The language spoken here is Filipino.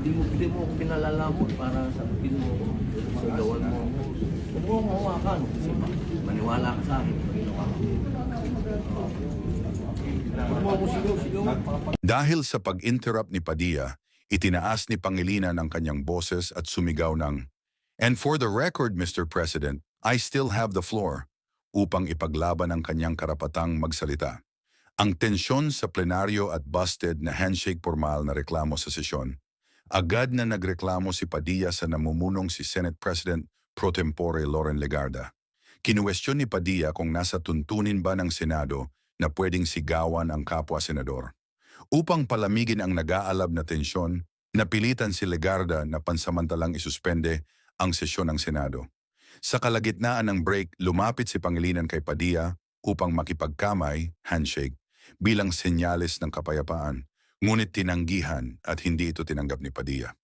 Di mo ako pinalalamon para sabihin mo, sigawan mo ako. Huwag mo akong hawakan. Kasi maniwala ka sa akin. Ginawa ko. Huwag mo akong sigaw-sigawan. Dahil sa pag-interrupt ni Padilla, itinaas ni Pangilinan ang kanyang boses at sumigaw ng, "And for the record, Mr. President, I still have the floor," upang ipaglaban ang kanyang karapatang magsalita. Ang tensyon sa plenaryo at busted na handshake formal na reklamo sa sesyon. Agad na nagreklamo si Padilla sa namumunong si Senate President pro tempore Loren Legarda. Kinuwestiyon ni Padilla kung nasa tuntunin ba ng Senado na pwedeng sigawan ang kapwa-senador. Upang palamigin ang nag-aalab na tensyon, napilitan si Legarda na pansamantalang isuspende ang sesyon ng Senado. Sa kalagitnaan ng break, lumapit si Pangilinan kay Padilla upang makipagkamay, handshake, bilang senyales ng kapayapaan. Ngunit tinanggihan at hindi ito tinanggap ni Padilla.